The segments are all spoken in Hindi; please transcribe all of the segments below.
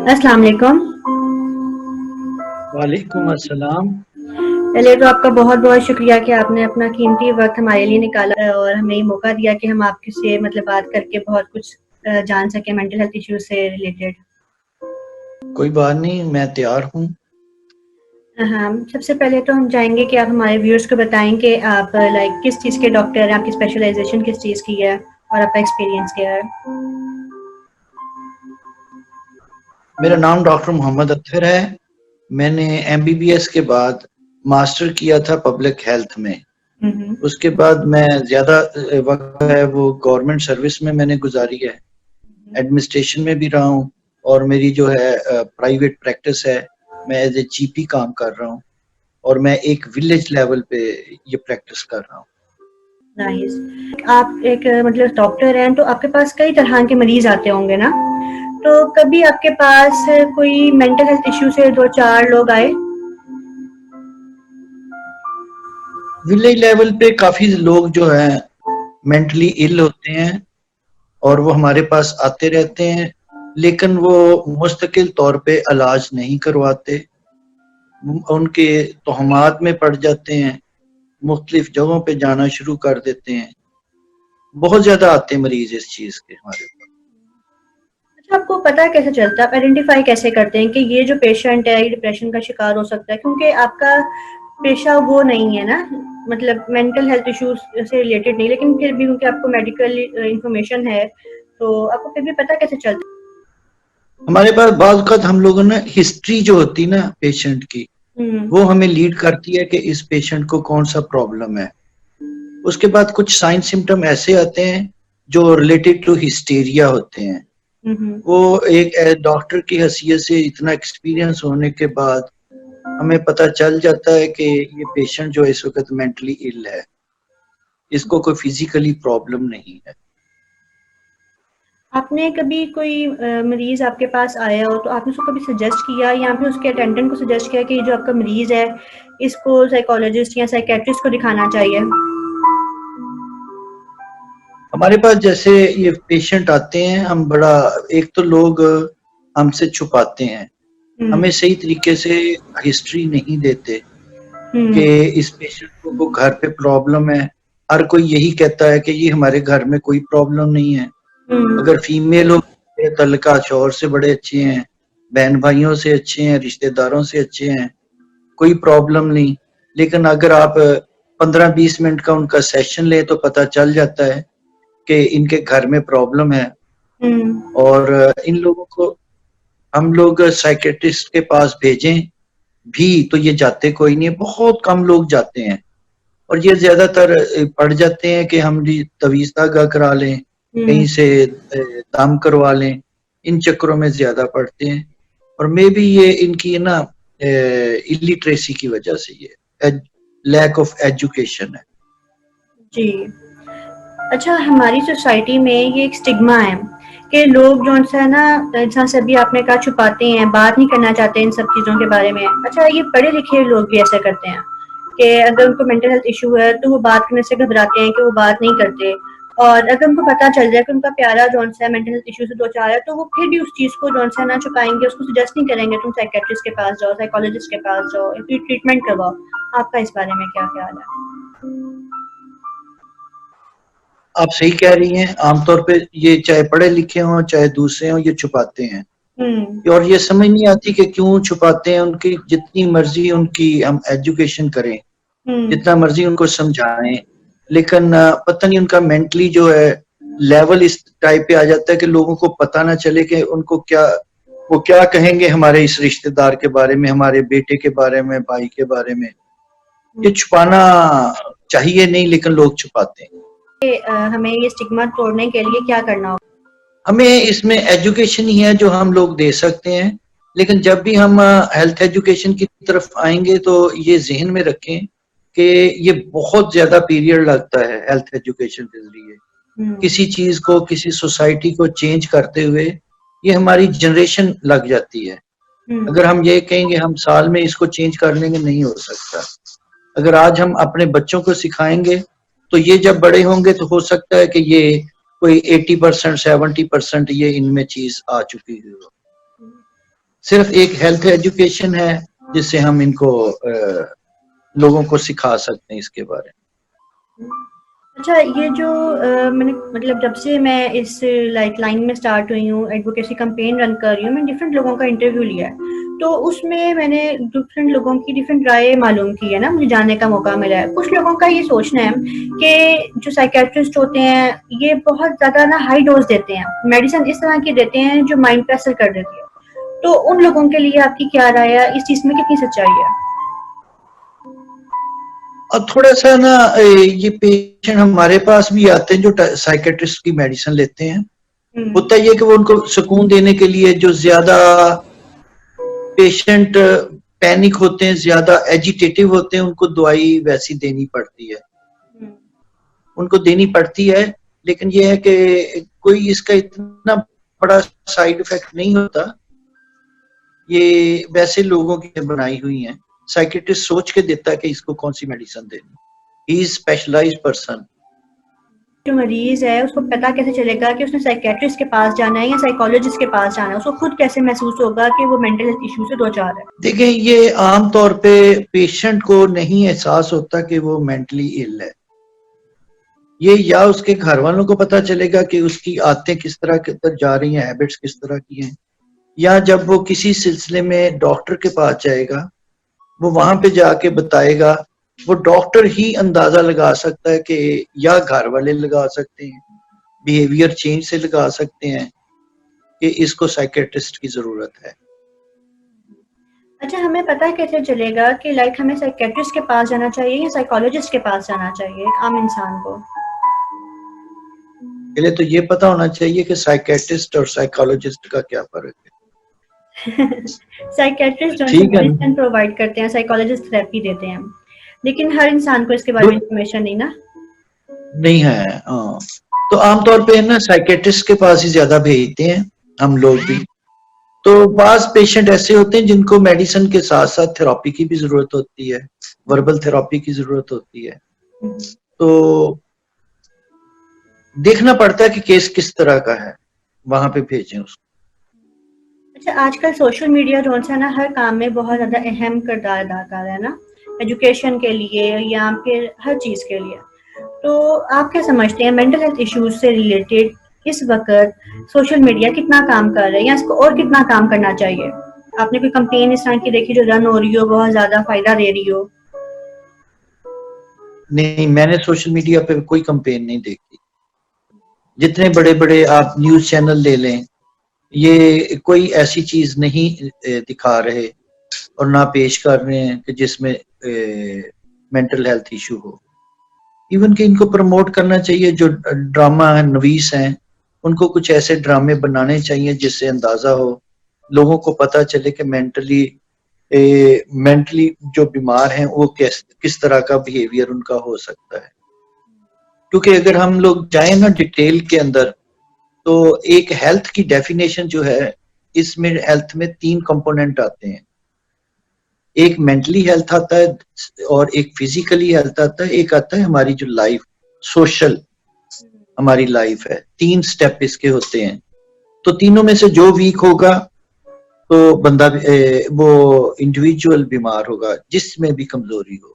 अस्सलाम वालेकुम। वालेकुम अस्सलाम। पहले तो आपका बहुत-बहुत शुक्रिया कि आपने अपना कीमती वक़्त हमारे लिए निकाला और हमें ये मौका दिया कि हम आपके से मतलब बात करके बहुत कुछ जान सकें मेंटल हेल्थ इश्यूज़ से रिलेटेड। कोई बात नहीं, मैं तैयार हूँ। हाँ, सबसे पहले तो हम चाहेंगे कि आप हमारे व्यूअर्स को बताएँ कि आप लाइक किस चीज़ के डॉक्टर हैं, आपकी स्पेशलाइज़ेशन किस चीज़ की है और आपका एक्सपीरियंस क्या है? मेरा नाम डॉक्टर मोहम्मद अत्तर है। मैंने एमबीबीएस के बाद मास्टर किया था पब्लिक हेल्थ में। हुँ, हुँ। उसके बाद मैं ज़्यादा वक़्त है वो गवर्नमेंट सर्विस में मैंने गुज़ारी है। एडमिनिस्ट्रेशन में भी रहा हूँ और मेरी जो है प्राइवेट प्रैक्टिस है। मैं एज़ ए जीपी काम कर रहा हूँ और मैं एक विलेज लेवल पे ये प्रैक्टिस कर रहा हूँ। नाइस। आप एक मतलब डॉक्टर हैं तो आपके पास कई तरह के मरीज़ आते होंगे ना? तो कभी आपके पास कोई मेंटल हेल्थ इश्यू से 2-4 लोग आए? विलेज लेवल पे काफ़ी लोग जो हैं मेंटली इल होते हैं और वो हमारे पास आते रहते हैं, लेकिन वो मुस्तकिल तौर पे इलाज नहीं करवाते। उनके तोहमात में पड़ जाते हैं, मुख्तलिफ जगहों पे जाना शुरू कर देते हैं। बहुत ज़्यादा आते हैं मरीज इस चीज़ के हमारे पास। अच्छा, आपको पता कैसे चलता है, आप आइडेंटिफ़ाई कैसे करते हैं कि ये जो पेशेंट है, ये डिप्रेशन का शिकार हो सकता है? क्योंकि आपका पेशा वो नहीं है ना, मतलब मेंटल हेल्थ इश्यूज़ से रिलेटेड नहीं, लेकिन फिर भी क्योंकि आपको मेडिकल इन्फॉर्मेशन है, तो आपको फिर भी पता कैसे चलता हमारे पास बाज़ औक़ात हम लोगों ने हिस्ट्री जो होती ना पेशेंट की, है? हुँ, वो हमें लीड करती है कि इस पेशेंट को कौन-सा प्रॉब्लम है। उसके बाद कुछ साइन सिम्पटम ऐसे आते हैं जो रिलेटेड टू हिस्टीरिया होते हैं। हुँ, हुँ। वो एक डॉक्टर की हैसियत से इतना एक्सपीरियंस होने के बाद हमें पता चल जाता है कि ये पेशेंट जो इस वक्त मेंटली इल है, इसको कोई फिजिकली प्रॉब्लम नहीं है। आपने कभी कोई मरीज़ आपके पास आया हो, तो आपने उसको कभी सजेस्ट किया या फिर उसके अटेंडेंट को सजेस्ट किया कि जो आपका मरीज़ है, इसको साइकोलॉजिस्ट या साइकियाट्रिस्ट को दिखाना चाहिए? हमारे पास जैसे ये पेशेंट आते हैं, हम बड़ा एक तो लोग हमसे छुपाते हैं, हुँ, हमें सही तरीके से हिस्ट्री नहीं देते कि हुँ, इस पेशेंट को घर पे प्रॉब्लम है। हर कोई यही कहता है कि ये हमारे घर में कोई प्रॉब्लम नहीं है। हुँ, अगर फीमेल हो, तल्का शौहर से बड़े अच्छे हैं, बहन भाइयों से अच्छे हैं, रिश्तेदारों से अच्छे हैं, कोई प्रॉब्लम नहीं। लेकिन अगर आप 15-20 मिनट का उनका सेशन लें तो पता चल जाता है कि इनके घर में प्रॉब्लम है। हुँ। और इन लोगों को हम लोग साइकियाट्रिस्ट के पास भेजें भी तो ये जाते कोई नहीं है, बहुत कम लोग जाते हैं। और ये ज्यादातर पड़ जाते हैं कि हम जी तवीज़ धागा करा लें, कहीं हुँ। से दम करवा लें, इन चक्करों में ज्यादा पड़ते हैं। और मे बी ये इनकी ना इलिटरेसी की वजह से ये लैक ऑफ एजुकेशन है। जी। अच्छा, हमारी सोसाइटी में ये एक स्टिग्मा है कि लोग जो है ना, जैसे अभी आपने कहा छुपाते हैं, बात नहीं करना चाहते इन सब चीज़ों के बारे में। अच्छा, ये पढ़े-लिखे लोग भी ऐसा करते हैं कि अगर उनको मेंटल हेल्थ इश्यू है, तो वो बात करने से घबराते हैं कि वो बात नहीं करते। और अगर उनको पता चल जाए कि उनका प्यारा जो है मेंटल हेल्थ इश्यू से 2-4 है, तो वो फिर भी उस चीज़ को जो है ना छुपाएँगे, उसको सजेस्ट नहीं करेंगे, तुम साइकियाट्रिस्ट के पास जाओ, साइकोलॉजिस्ट के पास जाओ या फिर ट्रीटमेंट करवाओ। आपका इस बारे में क्या ख्याल है? आप सही कह रही हैं, आमतौर पे ये चाहे पढ़े लिखे हों चाहे दूसरे हों, ये छुपाते हैं। हुँ, और ये समझ नहीं आती कि क्यों छुपाते हैं। उनकी जितनी मर्जी उनकी हम एजुकेशन करें, हुँ। जितना मर्जी उनको समझाएं, लेकिन पता नहीं उनका मेंटली जो है लेवल इस टाइप पे आ जाता है कि लोगों को पता ना चले कि उनको क्या, वो क्या कहेंगे हमारे इस रिश्तेदार के बारे में, हमारे बेटे के बारे में, भाई के बारे में। ये हुँ। छुपाना चाहिए नहीं, लेकिन लोग छुपाते हैं। हमें ये स्टिग्मा तोड़ने के लिए क्या करना होगा? हमें इसमें एजुकेशन ही है जो हम लोग दे सकते हैं। लेकिन जब भी हम हेल्थ एजुकेशन की तरफ आएंगे तो ये जहन में रखें कि ये बहुत ज्यादा पीरियड लगता है हेल्थ एजुकेशन के जरिए। हुँ, किसी चीज को, किसी सोसाइटी को चेंज करते हुए ये हमारी जनरेशन लग जाती है। हुँ, अगर हम ये कहेंगे हम साल में इसको चेंज कर लेंगे, नहीं हो सकता। अगर आज हम अपने बच्चों को सिखाएंगे तो ये जब बड़े होंगे तो हो सकता है कि ये कोई 80% 70% ये इनमें चीज आ चुकी हो। सिर्फ एक हेल्थ एजुकेशन है जिससे हम इनको लोगों को सिखा सकते हैं इसके बारे में। अच्छा, ये जो मैंने मतलब जब से मैं इस लाइक लाइन में स्टार्ट हुई हूँ, एडवोकेसी कैंपेन रन कर रही हूँ, मैंने डिफरेंट लोगों का इंटरव्यू लिया है। तो उसमें मैंने डिफरेंट लोगों की डिफरेंट राय मालूम की है ना, मुझे जानने का मौका मिला है। कुछ लोगों का ये सोचना है कि जो साइकियाट्रिस्ट होते हैं ये बहुत ज़्यादा ना हाई डोज देते हैं, मेडिसिन इस तरह की देते हैं जो माइंड पे असर कर देती है। तो उन लोगों के लिए आपकी क्या राय है, इस चीज़ में कितनी सच्चाई है? और थोड़ा सा ना ये पेशेंट हमारे पास भी आते हैं जो साइकेट्रिस्ट की मेडिसिन लेते हैं। होता ये कि वो उनको सुकून देने के लिए, जो ज्यादा पेशेंट पैनिक होते हैं, ज्यादा एजिटेटिव होते हैं, उनको दवाई वैसी देनी पड़ती है, उनको देनी पड़ती है। लेकिन ये है कि कोई इसका इतना बड़ा साइड इफेक्ट नहीं होता, ये वैसे लोगों की बनाई हुई हैं। साइकेट्रिस्ट सोच के देता है कि इसको कौन सी मेडिसिन देनी। He is specialised person. जो मरीज है उसको पता कैसे चलेगा कि उसने साइकियाट्रिस्ट के पास जाना है या साइकोलॉजिस्ट के पास जाना है? उसको खुद कैसे महसूस होगा कि वो मेंटल हेल्थ इशू से दो चार है? देखिए, ये आम तौर पे पेशेंट को नहीं एहसास होता कि वो मेंटली इल है। ये या उसके घर वालों को पता चलेगा कि उसकी आदतें किस तरह के तरह जा रही हैं, हैबिट्स किस तरह की हैं, या जब वो किसी सिलसिले में डॉक्टर के पास जाएगा, वो वहां पे जाके बताएगा। वो डॉक्टर ही अंदाजा लगा सकता है कि, या घर वाले लगा सकते हैं, बिहेवियर चेंज से लगा सकते हैं कि इसको साइकेट्रिस्ट की जरूरत है। अच्छा, हमें पता कैसे चलेगा कि लाइक हमें साइकियाट्रिस्ट के पास जाना चाहिए या साइकोलॉजिस्ट के पास जाना चाहिए एक आम इंसान को? पहले तो ये पता होना चाहिए कि साइकेट्रिस्ट और साइकोलॉजिस्ट का क्या फर्क है। साइकियाट्रिस्ट जो है ठीक है, मेडिसिन प्रोवाइड करते हैं, साइकोलॉजिस्ट थेरेपी देते हैं, लेकिन हर इंसान को इसके बारे में इंफॉर्मेशन नहीं ना। नहीं है। हाँ, तो आमतौर पे ना साइकेट्रिस्ट के पास ही ज्यादा भेजते हैं हम लोग भी। तो बाज पेशेंट ऐसे होते हैं जिनको मेडिसिन के साथ साथ थेरेपी की भी जरूरत होती है, वर्बल थेरेपी की जरूरत होती है। तो देखना पड़ता है कि केस किस तरह का है, वहां पे भेजें उसको। अच्छा, आजकल सोशल मीडिया जो है ना हर काम में बहुत ज़्यादा अहम किरदार अदा कर रहा है ना, एजुकेशन के लिए या फिर हर चीज़ के लिए। तो आप क्या समझते हैं मेंटल हेल्थ इश्यूज से रिलेटेड इस वक्त सोशल मीडिया कितना काम कर रहा है या इसको और कितना काम करना चाहिए? आपने कोई कंपेन इस तरह की देखी जो रन हो रही हो, बहुत ज़्यादा फायदा दे रही हो? नहीं, मैंने सोशल मीडिया पे कोई कंपेन नहीं देखी। जितने बड़े बड़े आप न्यूज चैनल ले लें, ये कोई ऐसी चीज नहीं दिखा रहे और ना पेश कर रहे हैं कि जिसमें मेंटल हेल्थ इशू हो। इवन कि इनको प्रमोट करना चाहिए। जो ड्रामा है, नवीस हैं, उनको कुछ ऐसे ड्रामे बनाने चाहिए जिससे अंदाजा हो, लोगों को पता चले कि मेंटली जो बीमार हैं वो किस तरह का बिहेवियर उनका हो सकता है। क्योंकि अगर हम लोग जाएं ना डिटेल के अंदर, तो एक हेल्थ की डेफिनेशन जो है, इसमें हेल्थ में 3 कंपोनेंट आते हैं। एक मेंटली हेल्थ आता है, और एक फिजिकली हेल्थ आता है, एक आता है हमारी जो लाइफ, सोशल हमारी लाइफ है। 3 स्टेप इसके होते हैं। तो तीनों में से जो वीक होगा तो बंदा वो इंडिविजुअल बीमार होगा, जिसमें भी कमजोरी हो।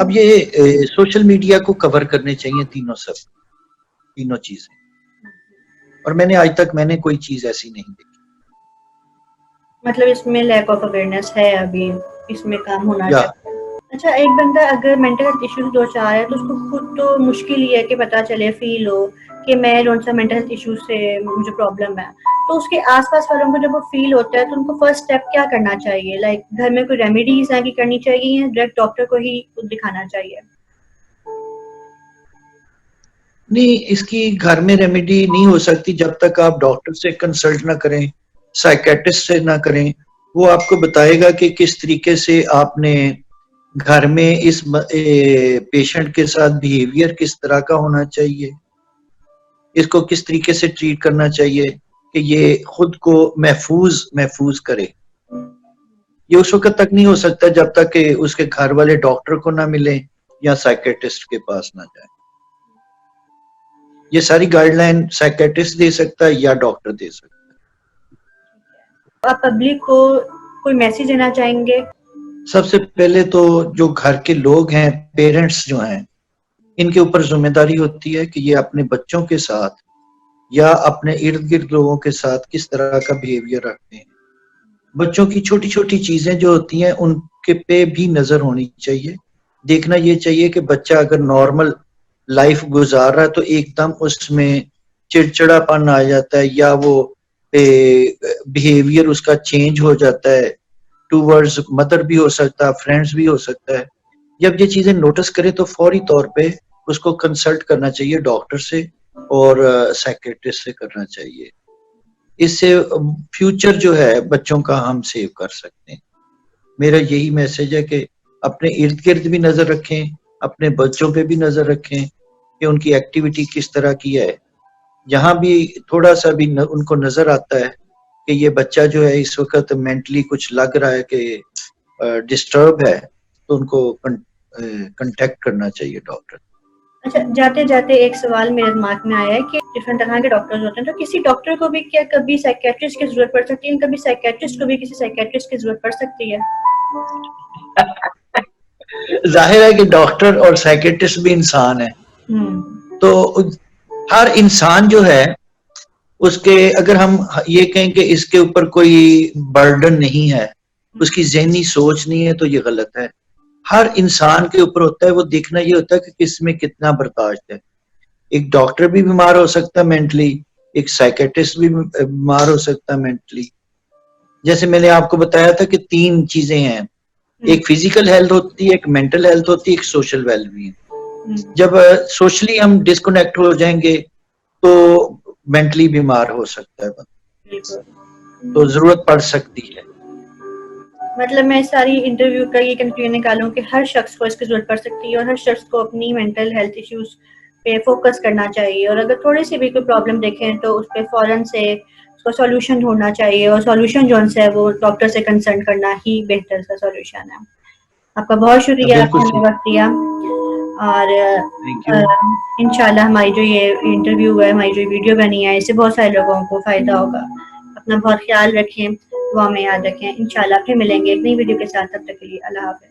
अब ये सोशल मीडिया को कवर करने चाहिए तीनों चीजें, और मैंने कोई चीज ऐसी नहीं देखी। मतलब इसमें लैक ऑफ अवेयरनेस है, अभी इसमें काम होना या चाहिए। अच्छा, एक बंदा अगर मेंटल हेल्थ इश्यूज दो चार है तो उसको खुद तो मुश्किल ही है कि पता चले, फील हो कि मैं कौन सा मेंटल हेल्थ इश्यूज से मुझे प्रॉब्लम है। तो उसके आसपास वालों को जब वो फील होता है तो उनको फर्स्ट स्टेप क्या करना चाहिए? लाइक घर में कोई रेमेडीज है कि करनी चाहिए या डायरेक्ट डॉक्टर को ही दिखाना चाहिए? नहीं, इसकी घर में रेमेडी नहीं हो सकती जब तक आप डॉक्टर से कंसल्ट ना करें, साइकेट्रिस्ट से ना करें। वो आपको बताएगा कि किस तरीके से आपने घर में इस पेशेंट के साथ बिहेवियर किस तरह का होना चाहिए, इसको किस तरीके से ट्रीट करना चाहिए कि ये खुद को महफूज महफूज करे। ये उस वक्त तक नहीं हो सकता जब तक कि उसके घर वाले डॉक्टर को ना मिले या साइकेट्रिस्ट के पास ना जाए। ये सारी गाइडलाइन साइकेट्रिस्ट दे सकता है या डॉक्टर दे सकता है। आप पब्लिक को कोई मैसेज देना चाहेंगे? सबसे पहले तो जो घर के लोग हैं, पेरेंट्स जो हैं, इनके ऊपर जिम्मेदारी होती है कि ये अपने बच्चों के साथ या अपने इर्द गिर्द लोगों के साथ किस तरह का बिहेवियर रखते हैं। बच्चों की छोटी छोटी चीजें जो होती हैं उनके पे भी नजर होनी चाहिए। देखना ये चाहिए कि बच्चा अगर नॉर्मल लाइफ गुजार रहा है तो एकदम उसमें चिड़चिड़ापन आ जाता है या वो बिहेवियर उसका चेंज हो जाता है, टूवर्ड्स मदर भी हो सकता है, फ्रेंड्स भी हो सकता है। जब ये चीजें नोटिस करे तो फौरी तौर पे उसको कंसल्ट करना चाहिए डॉक्टर से और साइकेट्रिस्ट से करना चाहिए। इससे फ्यूचर जो है बच्चों का हम सेव कर सकते हैं। मेरा यही मैसेज है कि अपने इर्द गिर्द भी नजर रखें, अपने बच्चों पे भी नजर रखें कि उनकी एक्टिविटी किस तरह की है। जहां भी थोड़ा सा भी उनको नजर आता है कि ये बच्चा जो है इस वक्त मेंटली कुछ लग रहा है कि डिस्टर्ब है, तो उनको कांटेक्ट करना चाहिए डॉक्टर। अच्छा, जाते-जाते एक सवाल मेरे दिमाग में आया है कि डिफरेंट तरह के डॉक्टर्स होते हैं, तो किसी डॉक्टर को भी क्या कभी साइकियाट्रिस्ट की ज़रूरत पड़ सकती है? कभी साइकियाट्रिस्ट को भी किसी साइकियाट्रिस्ट की ज़रूरत पड़ सकती है? जाहिर है कि डॉक्टर और साइकेट्रिस्ट भी इंसान है, हुँ। तो हर इंसान जो है उसके, अगर हम ये कहें कि इसके ऊपर कोई बर्डन नहीं है, उसकी ज़हनी सोच नहीं है, तो ये गलत है। हर इंसान के ऊपर होता है, वो देखना ये होता है कि किसमें कितना बर्दाश्त है। एक डॉक्टर भी बीमार हो सकता है मेंटली, एक साइकियाट्रिस्ट भी बीमार हो सकता है मेंटली। जैसे मैंने आपको बताया था कि 3 चीजें हैं, एक फिजिकल हेल्थ होती है, एक मेंटल हेल्थ होती है, एक सोशल वेलबींग। जब सोशली हम डिस्कनेक्ट हो जाएंगे तो मेंटली बीमार हो सकता है बंदा, तो जरूरत पड़ सकती है। मतलब मैं सारी इंटरव्यू का ये कंक्लूजन निकालूं कि हर शख्स को इसकी ज़रूरत पड़ सकती है और हर शख्स को अपनी मेंटल हेल्थ इश्यूज़ पे फ़ोकस करना चाहिए, और अगर थोड़ी-सी भी कोई प्रॉब्लम दिखे तो उस पे फ़ौरन से उसका सॉल्यूशन ढूँढना चाहिए, और सॉल्यूशन जो-सा है वो डॉक्टर से कंसल्ट करना ही बेहतर सा सॉल्यूशन है। आपका बहुत शुक्रिया, बिल्कुल आपने सही। हमें वक़्त दिया, और थैंक यू। इंशाल्लाह हमारी जो ये इंटरव्यू है, हमारी जो वीडियो बनी है, इससे बहुत सारे लोगों को फ़ायदा होगा। अपना बहुत ख्याल रखें, दुआ में याद रखें। इंशाल्लाह फिर मिलेंगे एक नई वीडियो के साथ, तब तक के लिए अल्लाह हाफ़िज़।